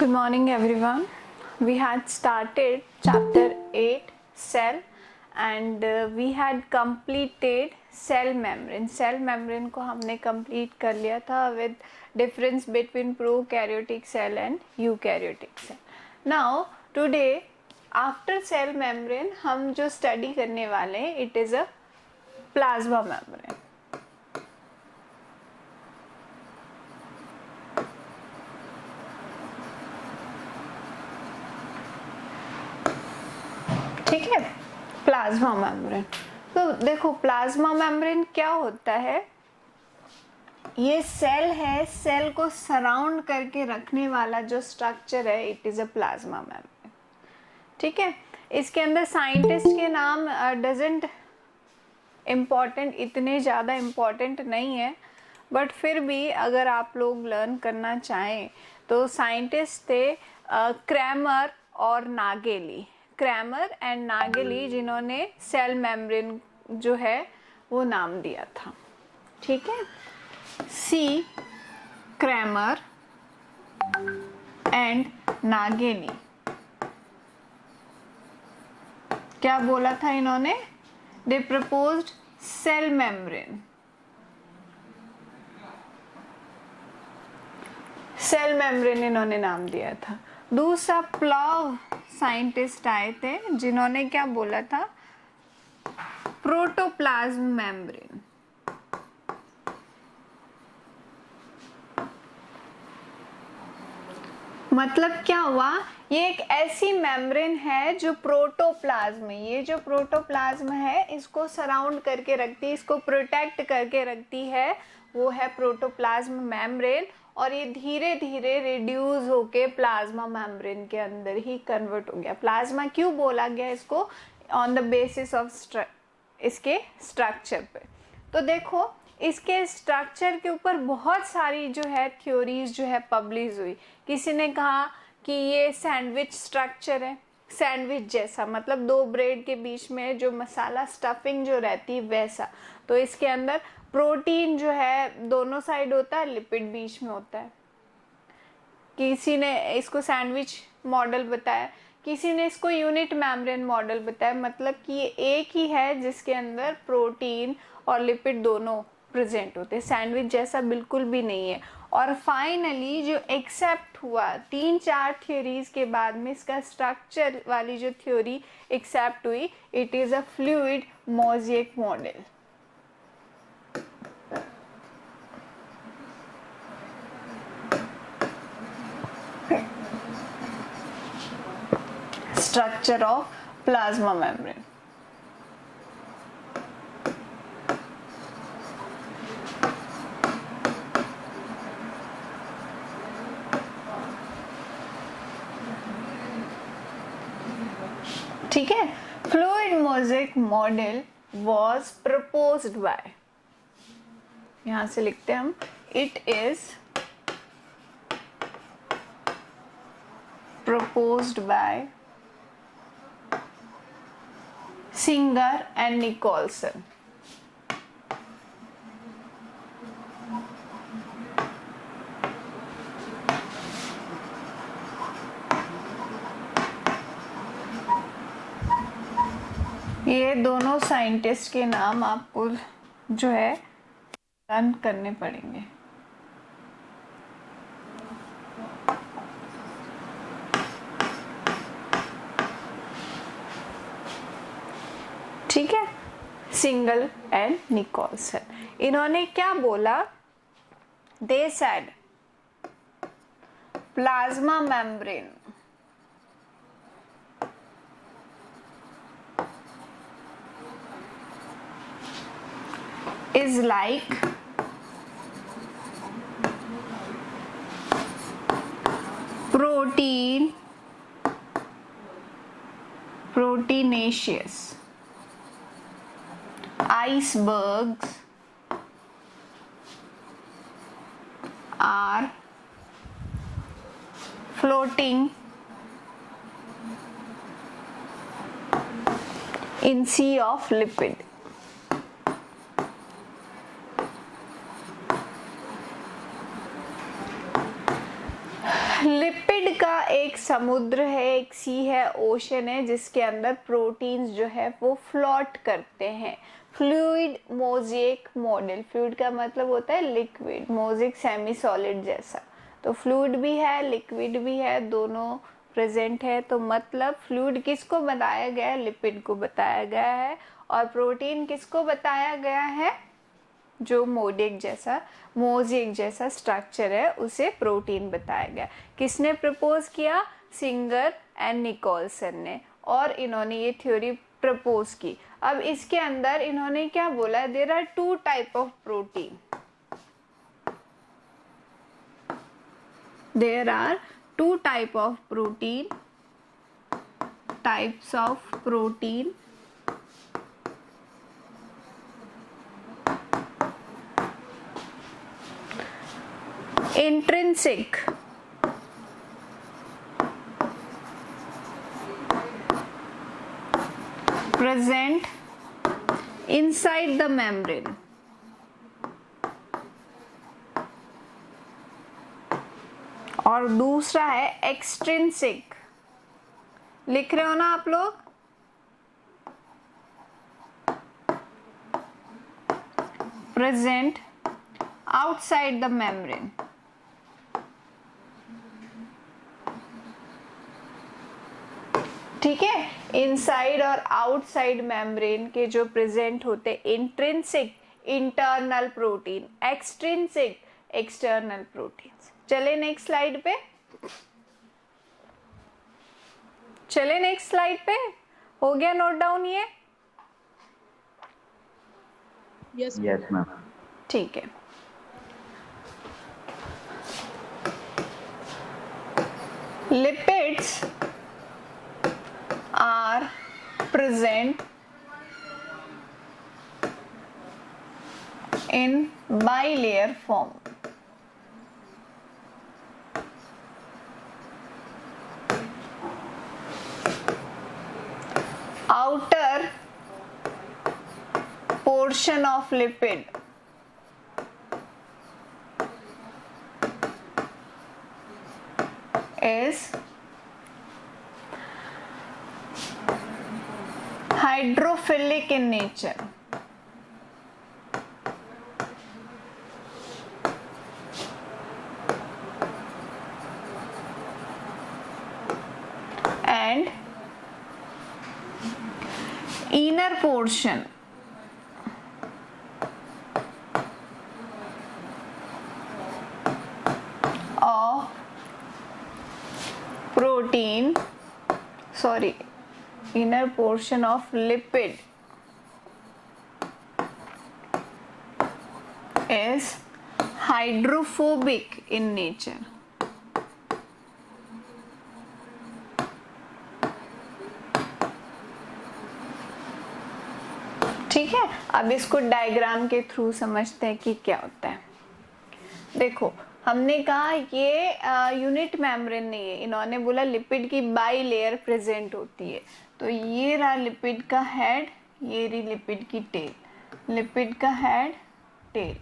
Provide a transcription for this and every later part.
Good morning everyone. We had started chapter 8 cell and we had completed cell membrane. Cell membrane को हमने complete कर लिया था with difference between prokaryotic cell and eukaryotic cell. Now today after cell membrane हम जो study करने वाले हैं it is a plasma membrane. ठीक है, प्लाज्मा मेम्ब्रेन. तो देखो प्लाज्मा मेम्ब्रेन क्या होता है. ये सेल है, सेल को सराउंड करके रखने वाला जो स्ट्रक्चर है it is a plasma membrane. ठीक है, इसके अंदर साइंटिस्ट के नाम डजंट इम्पॉर्टेंट, इतने ज़्यादा इम्पॉर्टेंट नहीं है, बट फिर भी अगर आप लोग लर्न करना चाहें तो साइंटिस्ट थे क्रैमर और नागेली. क्रैमर एंड नागेली जिन्होंने सेल मेम्ब्रेन जो है वो नाम दिया था. ठीक है, सी क्रैमर एंड नागेली. क्या बोला था इन्होंने? They proposed cell membrane. Cell membrane इन्होंने नाम दिया था. दूसरा प्लॉव साइंटिस्ट आए थे जिन्होंने क्या बोला था? Protoplasm membrane. मतलब क्या हुआ? ये एक ऐसी मेम्ब्रेन है जो प्रोटोप्लाज्म, ये जो प्रोटोप्लाज्म है इसको सराउंड करके रखती है, इसको प्रोटेक्ट करके रखती है, वो है प्रोटोप्लाज्म मेम्ब्रेन. और ये धीरे धीरे रिड्यूस होके प्लाज्मा मेम्ब्रेन के अंदर ही कन्वर्ट हो गया. प्लाज्मा क्यों बोला गया इसको? ऑन द बेसिस ऑफ इसके स्ट्रक्चर पे. तो देखो इसके स्ट्रक्चर के ऊपर बहुत सारी जो है थ्योरीज जो है पब्लिश हुई. किसी ने कहा कि ये सैंडविच स्ट्रक्चर है, सैंडविच जैसा, मतलब दो ब्रेड के बीच में जो मसाला स्टफिंग जो रहती है वैसा. तो इसके अंदर प्रोटीन जो है दोनों साइड होता है, लिपिड बीच में होता है. किसी ने इसको सैंडविच मॉडल बताया, किसी ने इसको यूनिट मेम्ब्रेन मॉडल बताया. मतलब कि ये एक ही है जिसके अंदर प्रोटीन और लिपिड दोनों प्रेजेंट होते हैं, सैंडविच जैसा बिल्कुल भी नहीं है. और फाइनली जो एक्सेप्ट हुआ 3-4 थ्योरीज के बाद में इसका स्ट्रक्चर वाली जो थ्योरी एक्सेप्ट हुई, it is a fluid mosaic model. Structure of plasma membrane. ठीक है, fluid mosaic model was proposed by, यहां से लिखते हैं हम, it is proposed by Singer and Nicholson. ये दोनों साइंटिस्ट के नाम आपको जो है लर्न करने पड़ेंगे. ठीक है, सिंगल एंड निकोलसन. इन्होंने क्या बोला? They said plasma membrane is like proteinaceous icebergs are floating in sea of lipid. Lipid का एक समुद्र है, एक सी है, ओशन है, जिसके अंदर प्रोटीन्स जो है वो फ्लोट करते हैं। फ्लूइड मोज़ेक मॉडल, फ्लूइड का मतलब होता है लिक्विड, मोज़ेक सेमी सॉलिड जैसा, तो फ्लूइड भी है लिक्विड भी है, दोनों प्रेजेंट है। तो मतलब फ्लूइड किसको बताया गया है, लिपिड को बताया गया है, और प्रोटीन किसको बताया गया है, जो मोज़ेक जैसा स्ट्रक्चर है उसे प्रोटीन बताया गया। किसने प्रपोज किया, सिंगर एंड निकोलसन ने, और इन्होंने ये थ्योरी प्रपोज की। अब इसके अंदर इन्होंने क्या बोला, there are two type of protein, there are two types of protein, intrinsic present inside the membrane, और दूसरा है एक्सट्रिंसिक। लिख रहे हो ना आप लोग, प्रेजेंट आउटसाइड द मेम्ब्रेन। ठीक है, इनसाइड और आउटसाइड मेम्ब्रेन के जो प्रेजेंट होते, intrinsic internal protein, extrinsic external protein. चले नेक्स्ट स्लाइड पे, चले नेक्स्ट स्लाइड पे, हो गया नोट डाउन ये? Yes ma'am. ठीक है, lipids are present in bilayer form. Outer portion of lipid is hydrophilic in nature, and inner portion of protein, sorry, inner portion of lipid is hydrophobic in nature. ठीक है, अब इसको diagram के through समझते हैं कि क्या होता है। देखो, हमने कहा ये यूनिट मेम्ब्रेन नहीं है, इन्होंने बोला लिपिड की बाई लेयर प्रेजेंट होती है। तो ये रहा लिपिड का हेड, ये रही लिपिड की टेल, लिपिड का हेड टेल।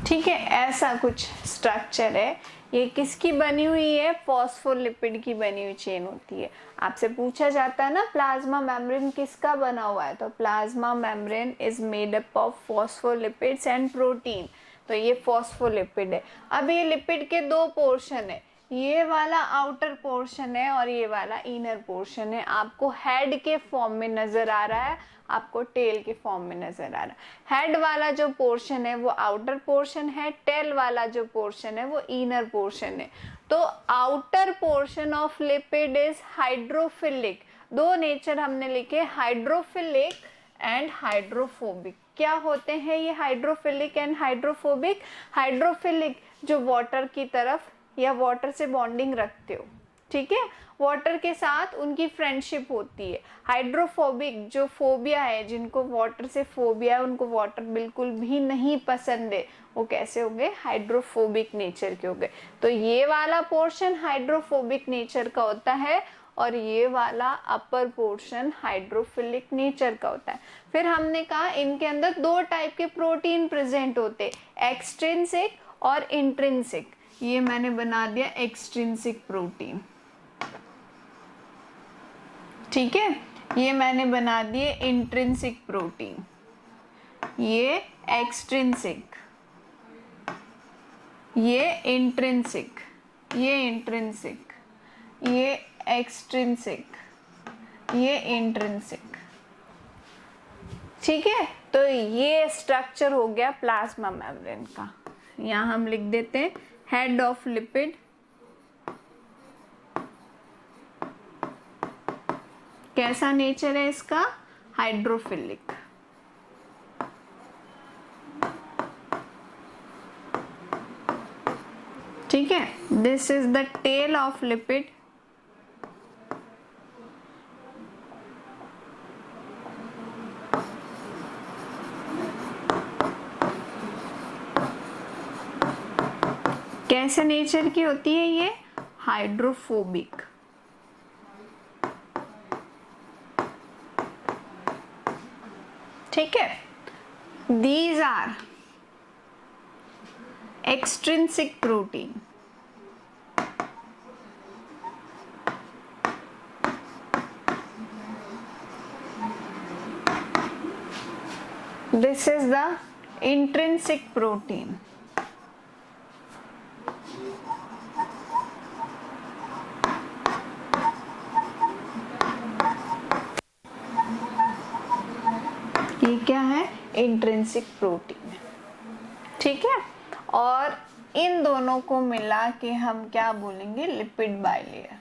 ठीक है, ऐसा कुछ स्ट्रक्चर है। ये किसकी बनी हुई है, फॉस्फोलिपिड की बनी हुई चेन होती है। आपसे पूछा जाता है ना प्लाज्मा मेम्ब्रेन किसका बना हुआ है, तो plasma membrane is made up of phospholipids and protein. तो ये फॉस्फोलिपिड है। अब ये लिपिड के दो पोर्शन है, ये वाला आउटर पोर्शन है और ये वाला इनर पोर्शन है। आपको हेड के फॉर्म में नजर आ रहा है, आपको टेल के फॉर्म में नजर आ रहा है। हेड वाला जो पोर्शन है वो आउटर पोर्शन है, टेल वाला जो पोर्शन है वो इनर पोर्शन है। तो outer portion of lipid is hydrophilic. दो नेचर हमने लिखे, हाइड्रोफिलिक एंड हाइड्रोफोबिक। क्या होते हैं ये हाइड्रोफिलिक एंड हाइड्रोफोबिक? हाइड्रोफिलिक जो वाटर की तरफ या वाटर से बॉन्डिंग रखते हो, ठीक है, वाटर के साथ उनकी फ्रेंडशिप होती है। हाइड्रोफोबिक जो फोबिया है, जिनको वाटर से फोबिया है, उनको वाटर बिल्कुल भी नहीं पसंद है, वो कैसे हो गए, हाइड्रोफोबिक नेचर के हो गए। तो ये वाला पोर्शन हाइड्रोफोबिक नेचर का होता है और ये वाला अपर पोर्शन हाइड्रोफिलिक नेचर का होता है। फिर हमने कहा इनके अंदर दो टाइप के प्रोटीन प्रेजेंट होते, एक्सट्रिंसिक और इंट्रिंसिक। ये मैंने बना दिया एक्सट्रिंसिक प्रोटीन, ठीक है, ये मैंने बना दिए इंट्रिंसिक प्रोटीन, ये एक्सट्रिंसिक, ये इंट्रिंसिक, ये इंट्रिंसिक, ये एक्सट्रिंसिक, ये इंट्रिंसिक, ठीक है। तो ये स्ट्रक्चर हो गया प्लाज्मा मेम्ब्रेन का। यहाँ हम लिख देते हैं हेड ऑफ लिपिड, कैसा नेचर है इसका, हाइड्रोफिलिक। ठीक है, this is the tail of lipid, कैसे नेचर की होती है ये, हाइड्रोफोबिक। ठीक है, these are extrinsic protein, this is the intrinsic protein. ये क्या है, इंट्रिंसिक प्रोटीन, ठीक है। और इन दोनों को मिला के हम क्या बोलेंगे, लिपिड बाइलेयर।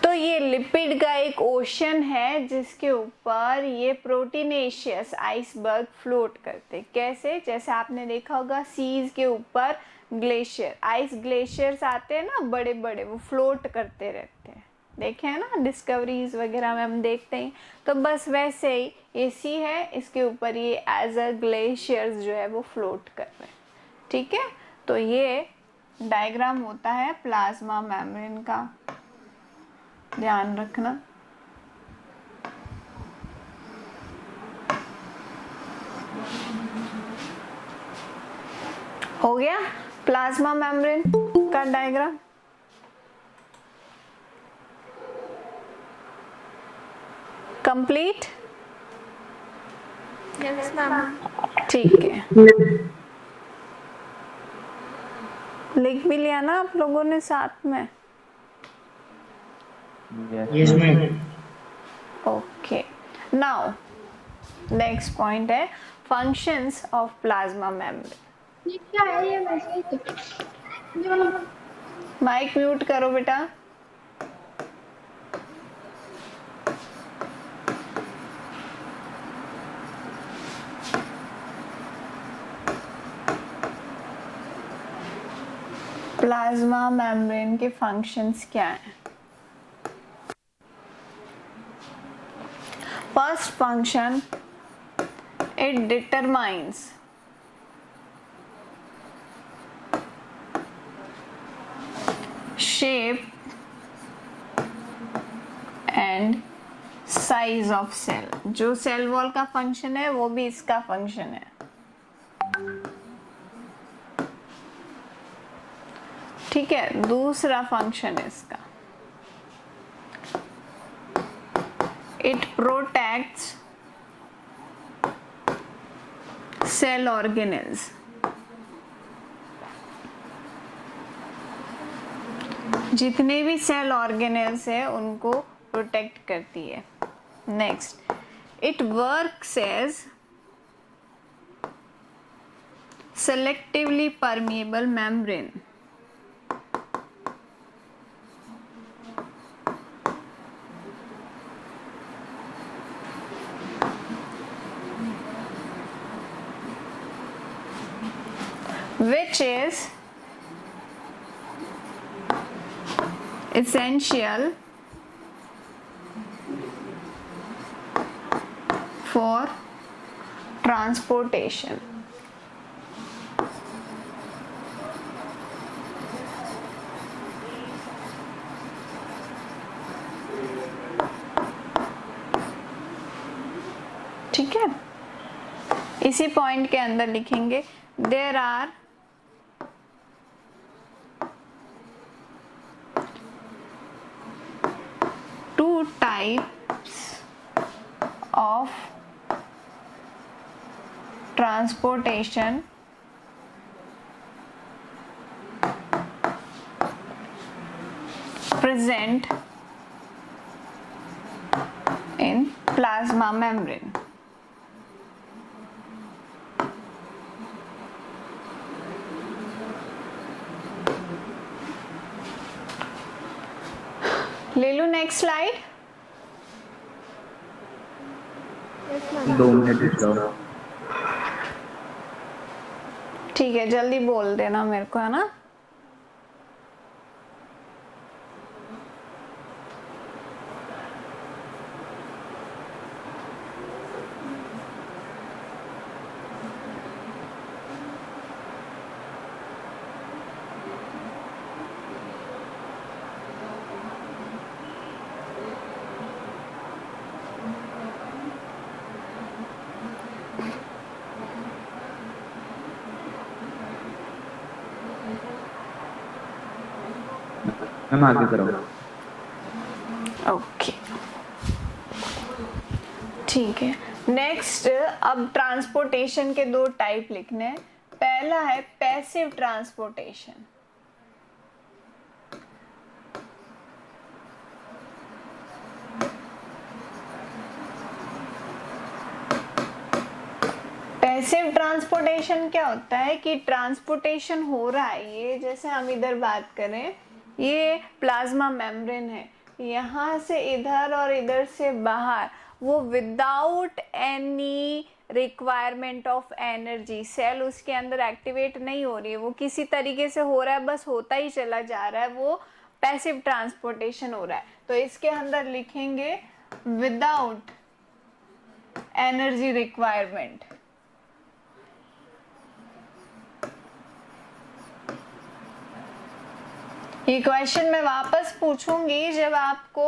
तो ये लिपिड का एक ओशन है जिसके ऊपर ये प्रोटीनेशियस आइसबर्ग फ्लोट करते। कैसे, जैसे आपने देखा होगा सीज के ऊपर ग्लेशियर, आइस ग्लेशियर्स आते हैं ना बड़े बड़े, वो फ्लोट करते रहते हैं, देखे हैं ना डिस्कवरीज वगैरह में हम देखते हैं। तो बस वैसे ही ये सी है, इसके ऊपर ये एज अ ग्लेशियर्स जो है वो फ्लोट कर रहे हैं, ठीक है। तो ये डायग्राम होता है प्लाज्मा मेम्ब्रेन का, ध्यान रखना। हो गया प्लाज्मा मेम्ब्रेन का डायग्राम। कंप्लीट, ठीक है। लिख भी लिया ना आप लोगों ने साथ में? Yes, ma'am. Okay, now next point है फंक्शंस ऑफ प्लाज्मा मेम्ब्रेन। ये क्या है, ये मैसेज माइक म्यूट करो बेटा। प्लाज्मा मेम्ब्रेन के फंक्शंस क्या हैं? First function, it determines shape and size of cell। जो सेल वॉल का फंक्शन है वो भी इसका फंक्शन है, ठीक है। दूसरा फंक्शन है इसका, इट प्रोटेक्ट्स सेल ऑर्गेनेल्स। जितने भी सेल ऑर्गेनेल्स है उनको प्रोटेक्ट करती है। Next, it works as selectively permeable membrane. which is essential for transportation. ठीक है, इसी पॉइंट के अंदर लिखेंगे there are two types of transportation present in plasma membrane. ले लो नेक्स्ट स्लाइड। 2 मिनट ठीक है, जल्दी बोल देना मेरे को, है ना। मैम आगे करो। ओके ठीक है, नेक्स्ट अब ट्रांसपोर्टेशन के 2 टाइप लिखने हैं। पहला है पैसिव ट्रांसपोर्टेशन। पैसिव ट्रांसपोर्टेशन क्या होता है कि ट्रांसपोर्टेशन हो रहा है, ये जैसे हम इधर बात करें, ये प्लाज्मा मेम्ब्रेन है, यहाँ से इधर और इधर से बाहर, वो without any requirement of energy, cell उसके अंदर एक्टिवेट नहीं हो रही है, वो किसी तरीके से हो रहा है, बस होता ही चला जा रहा है, वो पैसिव ट्रांसपोर्टेशन हो रहा है। तो इसके अंदर लिखेंगे विदाउट एनर्जी रिक्वायरमेंट। ये क्वेश्चन मैं वापस पूछूंगी जब आपको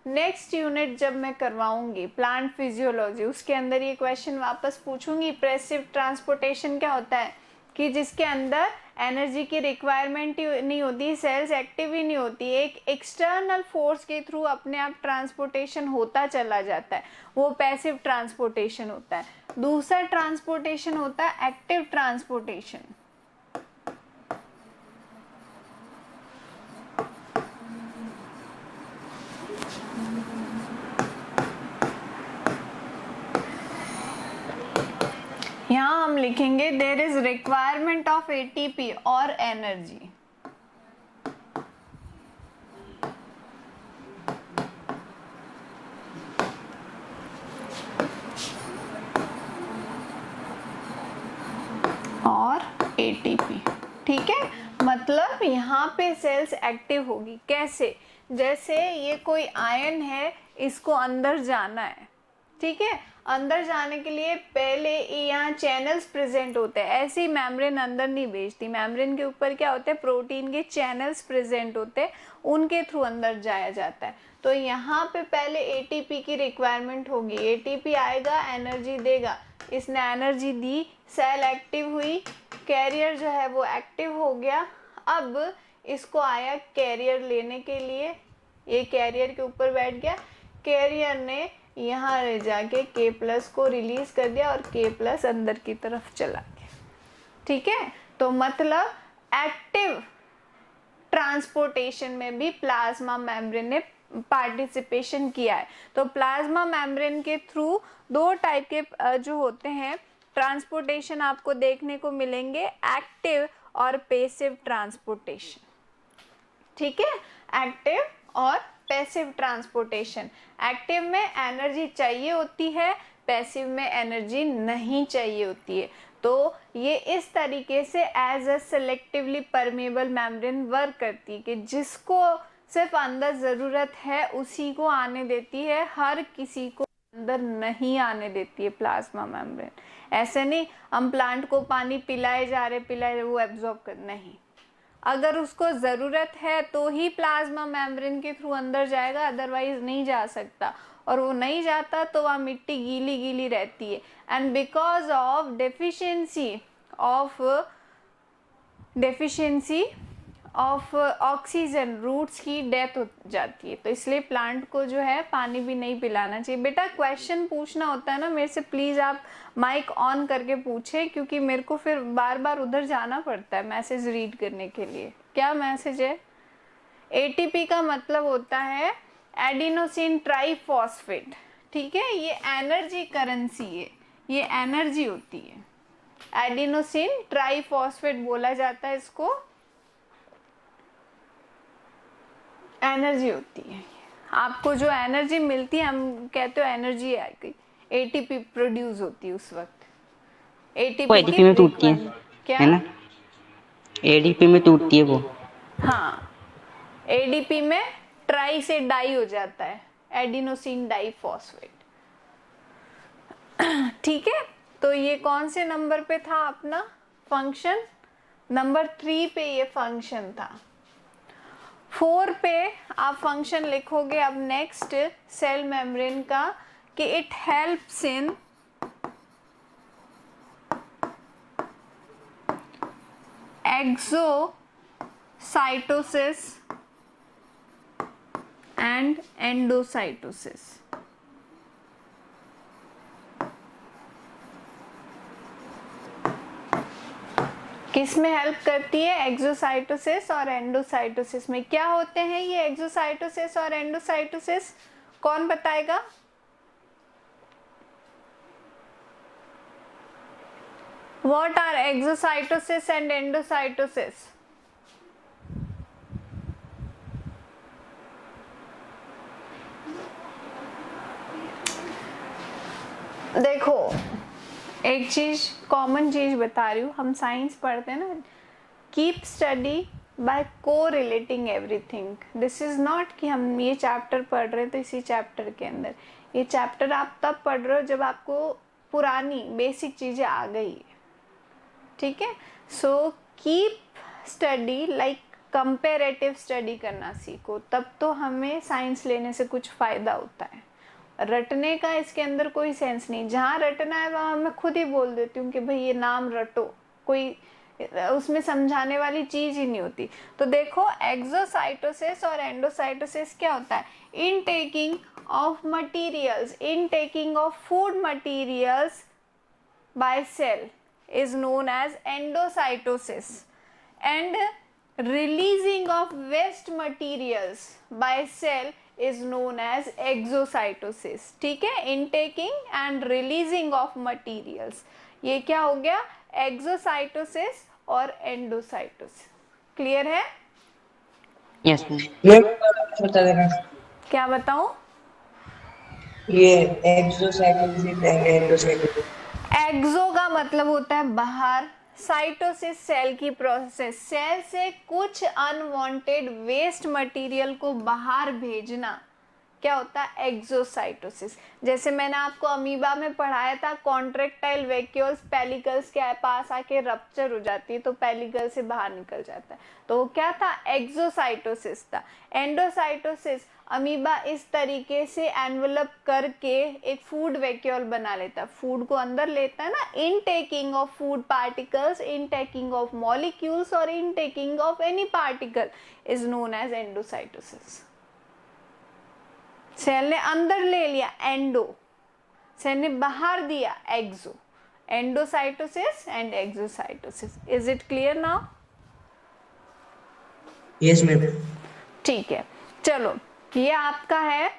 नेक्स्ट यूनिट जब मैं करवाऊंगी प्लांट फिजियोलॉजी, उसके अंदर ये क्वेश्चन वापस पूछूंगी। पैसिव ट्रांसपोर्टेशन क्या होता है कि जिसके अंदर एनर्जी की रिक्वायरमेंट ही नहीं होती, सेल्स एक्टिव ही नहीं होती, एक एक्सटर्नल फोर्स के थ्रू अपने आप ट्रांसपोर्टेशन होता चला जाता है, वो पैसिव ट्रांसपोर्टेशन होता है। दूसरा ट्रांसपोर्टेशन होता है एक्टिव ट्रांसपोर्टेशन। यहाँ हम लिखेंगे there is requirement of ATP और एनर्जी। और एटीपी, ठीक है, मतलब यहाँ पे सेल्स एक्टिव होगी। कैसे? जैसे ये कोई आयन है, इसको अंदर जाना है, ठीक है, अंदर जाने के लिए पहले यहाँ चैनल्स प्रेजेंट होते हैं, ऐसे ही मेम्ब्रेन अंदर नहीं भेजती, मेम्ब्रेन के ऊपर क्या होते हैं, प्रोटीन के चैनल्स प्रेजेंट होते हैं, उनके थ्रू अंदर जाया जाता है। तो यहाँ पे पहले एटीपी की रिक्वायरमेंट होगी, एटीपी आएगा, एनर्जी देगा, इसने एनर्जी दी, सेल एक्टिव हुई, कैरियर जो है वो एक्टिव हो गया। अब इसको आया कैरियर लेने के लिए, ये कैरियर के ऊपर बैठ गया, कैरियर ने यहाँ ले जाके K+ को रिलीज कर दिया और K+ अंदर की तरफ चला गया, ठीक है। तो मतलब एक्टिव ट्रांसपोर्टेशन में भी प्लाज्मा मेम्ब्रेन ने पार्टिसिपेशन किया है। तो प्लाज्मा मेम्ब्रेन के थ्रू 2 टाइप के जो होते हैं ट्रांसपोर्टेशन आपको देखने को मिलेंगे, एक्टिव और पैसिव ट्रांसपोर्टेशन, ठीक है, एक्टिव और पैसिव ट्रांसपोर्टेशन। एक्टिव में एनर्जी चाहिए होती है, पैसिव में एनर्जी नहीं चाहिए होती है। तो ये इस तरीके से as a selectively permeable membrane work करती है कि जिसको सिर्फ अंदर ज़रूरत है उसी को आने देती है, हर किसी को अंदर नहीं आने देती है प्लाज्मा मेम्ब्रेन। ऐसे नहीं हम प्लांट को पानी पिलाए जा रहे वो एब्जॉर्ब कर, नहीं, अगर उसको ज़रूरत है तो ही प्लाज्मा मेम्ब्रेन के थ्रू अंदर जाएगा, अदरवाइज नहीं जा सकता। और वो नहीं जाता तो वह मिट्टी गीली गीली रहती है। And because of deficiency of oxygen roots की डेथ हो जाती है। तो इसलिए प्लांट को जो है पानी भी नहीं पिलाना चाहिए। बेटा क्वेश्चन पूछना होता है ना मेरे से, प्लीज़ आप माइक ऑन करके पूछे, क्योंकि मेरे को फिर बार बार उधर जाना पड़ता है मैसेज रीड करने के लिए। क्या मैसेज है? एटीपी का मतलब होता है एडिनोसिन ट्राइफॉस्फेट, ठीक है, ये एनर्जी करेंसी है, ये एनर्जी होती है। एडिनोसिन ट्राइफॉस्फेट बोला जाता है इसको, एनर्जी होती है। आपको जो एनर्जी मिलती है, हम कहते हो एनर्जी आ गई, एटीपी प्रोड्यूस होती है उस वक्त। एटीपी में टूटती है, क्या है ना? एडीपी में टूटती है वो। हाँ, एडीपी में ट्राई से डाई हो जाता है, एडिनोसिन डाइफॉस्फेट, ठीक है। तो ये कौन से नंबर पे था अपना फंक्शन? नंबर 3 पे ये फंक्शन था। 4 पे आप फंक्शन लिखोगे अब नेक्स्ट सेल मेम्ब्रेन का कि it helps in exocytosis and endocytosis. किस में हेल्प करती है? एक्सोसाइटोसिस और एंडोसाइटोसिस में। क्या होते हैं ये एक्सोसाइटोसिस और एंडोसाइटोसिस? कौन बताएगा? What are exocytosis and endocytosis? देखो एक चीज, कॉमन चीज बता रही हूँ, हम साइंस पढ़ते हैं ना, कीप स्टडी बाय को relating everything. This is not कि हम ये चैप्टर पढ़ रहे तो इसी चैप्टर के अंदर, ये चैप्टर आप तब पढ़ रहे हो जब आपको पुरानी बेसिक चीजें आ गई है, ठीक है। So keep study like comparative study करना सीखो, तब तो हमें साइंस लेने से कुछ फायदा होता है। रटने का इसके अंदर कोई सेंस नहीं, जहाँ रटना है वहाँ मैं खुद ही बोल देती हूँ कि भाई ये नाम रटो, कोई उसमें समझाने वाली चीज ही नहीं होती। तो देखो एक्सोसाइटोसिस और एंडोसाइटोसिस क्या होता है? Intaking of materials, intaking of food materials by cell is known as endocytosis, and releasing of waste materials by cell is known as exocytosis, ठीक है। intaking and releasing of materials, ये क्या हो गया? exocytosis और endocytosis। क्लियर है? Yes बता देना क्या बताऊं? ये एक्सोसाइटोसिस एंड एंडोसाइटोसिस। एक्सो का मतलब होता है बाहर, साइटोसिस सेल की प्रोसेस, सेल से कुछ अनवांटेड वेस्ट मटेरियल को बाहर भेजना, क्या होता है? एक्सोसाइटोसिस। जैसे मैंने आपको अमीबा में पढ़ाया था, कॉन्ट्रेक्टाइल वैक्यूल्स पेलिकल्स के पास आके रप्चर हो जाती है तो पेलिकल से बाहर निकल जाता है, तो वो क्या था? एक्सोसाइटोसिस था। एंडोसाइटोसिस, अमीबा इस तरीके से एनवेलप करके एक फूड वैक्यूल बना लेता है, फूड को अंदर लेता है ना, intaking of food particles, intaking of molecules और intaking of any particle is known as endocytosis. Cell ने अंदर ले लिया एंडो, सेल ने बाहर दिया exo. Endocytosis and exocytosis. Is it clear now? Yes ma'am. ठीक है, चलो ये आपका है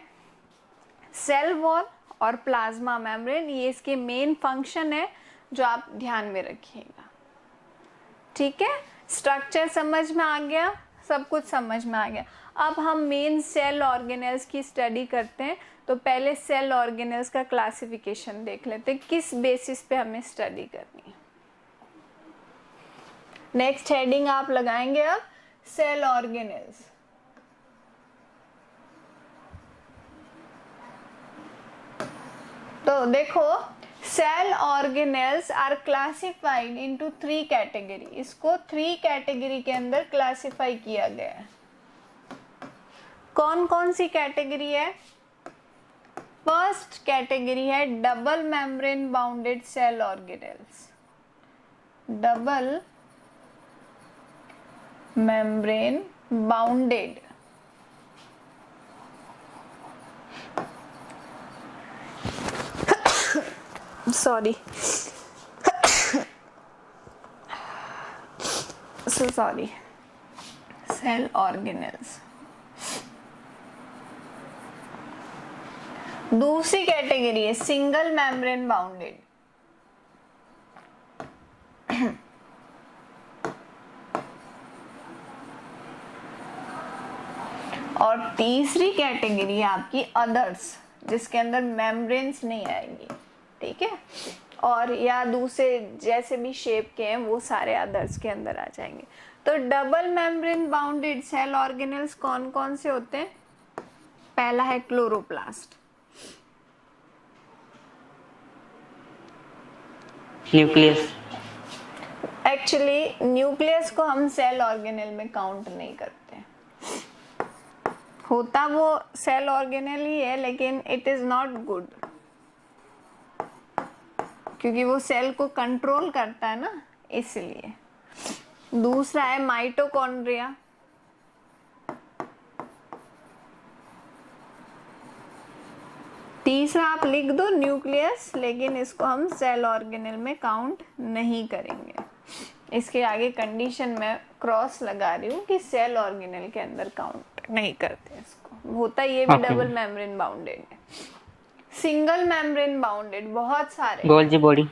सेल वॉल और प्लाज्मा मेम्ब्रेन, ये इसके मेन फंक्शन है जो आप ध्यान में रखिएगा, ठीक है। स्ट्रक्चर समझ में आ गया, सब कुछ समझ में आ गया। अब हम मेन सेल ऑर्गेनेल्स की स्टडी करते हैं, तो पहले सेल ऑर्गेनेल्स का क्लासिफिकेशन देख लेते हैं, किस बेसिस पे हमें स्टडी करनी है। नेक्स्ट हेडिंग आप लगाएंगे अब सेल ऑर्गेनेल्स। तो देखो, cell organelles are classified into 3 category. इसको 3 कैटेगरी के अंदर क्लासिफाई किया गया है। कौन कौन सी कैटेगरी है? फर्स्ट कैटेगरी है double membrane bounded cell organelles. Double membrane bounded sorry so sorry cell organelles। दूसरी कैटेगरी है सिंगल मेम्ब्रेन बाउंडेड। और तीसरी कैटेगरी है आपकी अदर्स, जिसके अंदर मेम्ब्रेन्स नहीं आएंगी, ठीक है, और या दूसरे जैसे भी शेप के हैं वो सारे अदर्स के अंदर आ जाएंगे। तो double membrane bounded cell organelles कौन कौन से होते हैं? पहला है क्लोरोप्लास्ट, न्यूक्लियस। एक्चुअली न्यूक्लियस को हम सेल ऑर्गेनेल में काउंट नहीं करते। होता वो सेल ऑर्गेनेल ही है, लेकिन इट इज नॉट गुड, क्योंकि वो सेल को कंट्रोल करता है ना, इसलिए। दूसरा है माइटोकॉन्ड्रिया। तीसरा आप लिख दो न्यूक्लियस, लेकिन इसको हम सेल ऑर्गेनेल में काउंट नहीं करेंगे। इसके आगे कंडीशन में क्रॉस लगा रही हूँ कि सेल ऑर्गेनेल के अंदर काउंट नहीं करते इसको। होता ये भी डबल मेम्ब्रेन बाउंडेड है। सिंगल मेम्ब्रेन बाउंडेड बहुत सारे। Golgi body.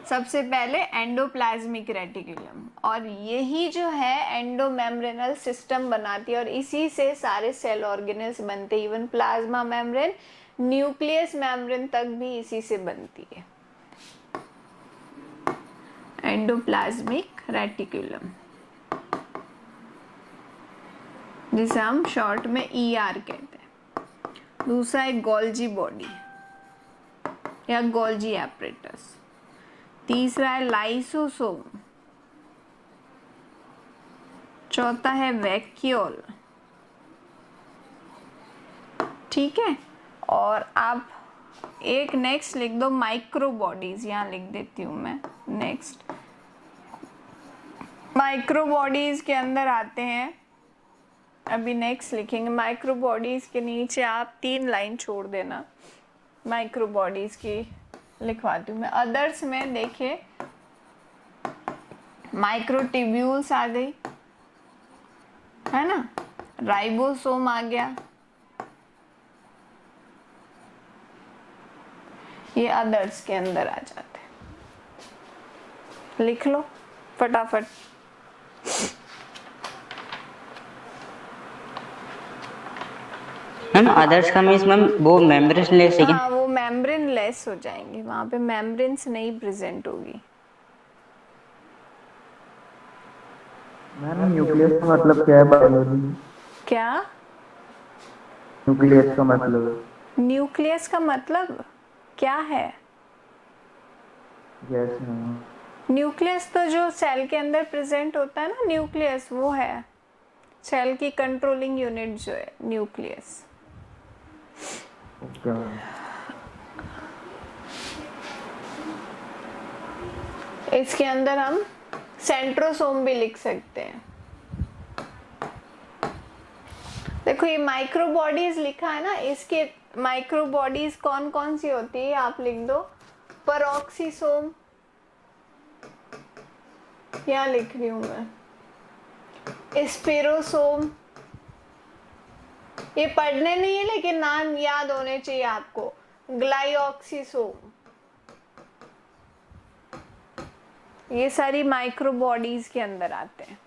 सबसे पहले एंडोप्लाज्मिक रेटिकुलम, और यही जो है एंडोमेम्ब्रेनल सिस्टम बनाती है, और इसी से सारे सेल ऑर्गेनेल्स बनते हैं। Even plasma membrane, nucleus membrane तक भी इसी से बनती है, एंडोप्लाज्मिक रेटिकुलम, जिसे हम शॉर्ट में ER कहते हैं। दूसरा है गोल्जी बॉडी या गोल्जी एपरेटस। तीसरा है लाइसोसोम। चौथा है वैक्यूल, ठीक है। और आप एक नेक्स्ट लिख दो माइक्रो बॉडीज, यहां लिख देती हूं मैं। नेक्स्ट माइक्रो बॉडीज के अंदर आते हैं, अभी नेक्स्ट लिखेंगे। माइक्रो बॉडीज के नीचे आप 3 लाइन छोड़ देना, माइक्रो बॉडीज की लिखवाती हूँ मैं। अदर्स में देखिए माइक्रोट्यूब्यूल्स आ गई, है ना, राइबोसोम आ गया, ये अदर्स के अंदर आ जाते हैं। लिख लो फटाफट। मैम अदर्स का मीन्स मैम वो मेम्ब्रेन लेस है क्या? हाँ, वो मेम्ब्रेन लेस हो जाएंगे, वहां पे मेम्ब्रेन्स नहीं प्रेजेंट होगी। मैम न्यूक्लियस का मतलब क्या है बायोलॉजी? क्या न्यूक्लियस का मतलब? न्यूक्लियस का मतलब क्या है? यस। न्यूक्लियस तो जो सेल के अंदर प्रेजेंट होता है ना, न्यूक्लियस वो है सेल की कंट्रोलिंग यूनिट जो है न्यूक्लियस। ओके। इसके अंदर हम सेंट्रोसोम भी लिख सकते हैं। देखो ये माइक्रो बॉडीज लिखा है ना, इसके माइक्रो बॉडीज कौन कौन सी होती है आप लिख दो। पेरोक्सीसोम, यहाँ लिख रही हूं मैं। स्पिरोसोम, ये पढ़ने नहीं है लेकिन नाम याद होने चाहिए आपको। ग्लाइऑक्सीसोम, ये सारी माइक्रो बॉडीज के अंदर आते हैं।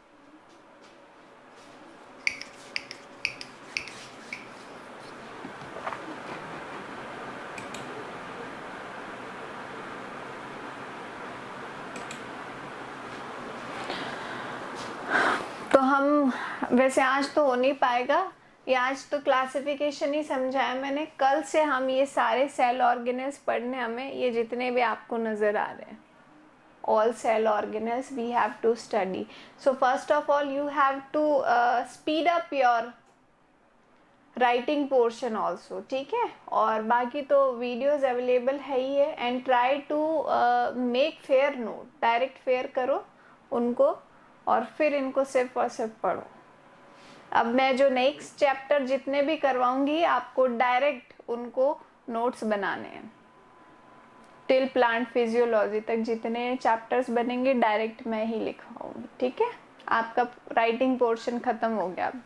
वैसे आज तो हो नहीं पाएगा, ये आज तो क्लासिफिकेशन ही समझाया मैंने। कल से हम ये सारे सेल ऑर्गेनेल्स पढ़ने, हमें ये जितने भी आपको नज़र आ रहे हैं, all cell organelles we have to study. So first of all you have to speed up your writing portion also, ठीक है। और बाकी तो वीडियोस अवेलेबल है ही है, and try to make fair note, direct fair करो उनको और फिर इनको सिर्फ और सिर्फ पढ़ो। अब मैं जो नेक्स्ट चैप्टर जितने भी करवाऊंगी आपको डायरेक्ट उनको नोट्स बनाने हैं। टिल प्लांट फिजियोलॉजी तक जितने चैप्टर्स बनेंगे डायरेक्ट मैं ही लिखवाऊंगी, ठीक है। आपका राइटिंग पोर्शन खत्म हो गया अब।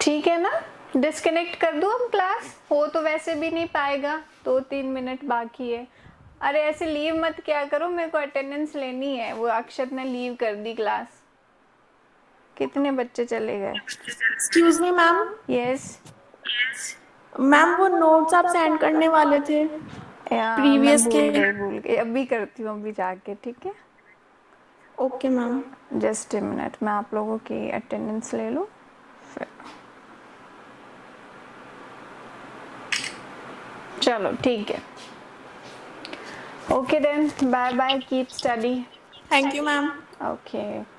ठीक है ना, डिस्कनेक्ट कर दूं हम क्लास? हो तो वैसे भी नहीं पाएगा, 2-3 मिनट बाकी है। अरे ऐसे लीव मत क्या करो, मेरे को अटेंडेंस लेनी है। वो अक्षत ने लीव कर दी क्लास। कितने बच्चे चले गए? Excuse me ma'am. Yes ma'am वो नोट्स आप सेंड करने वाले थे प्रीवियस के। भूल गई, अभी करती हूँ, अभी जाके, ठीक है। Okay ma'am. Just a minute, मैं आप लोगों की अटेंडेंस ले लूँ फिर। चलो ठीक है, okay then, bye bye, keep study. Thank you ma'am. Okay.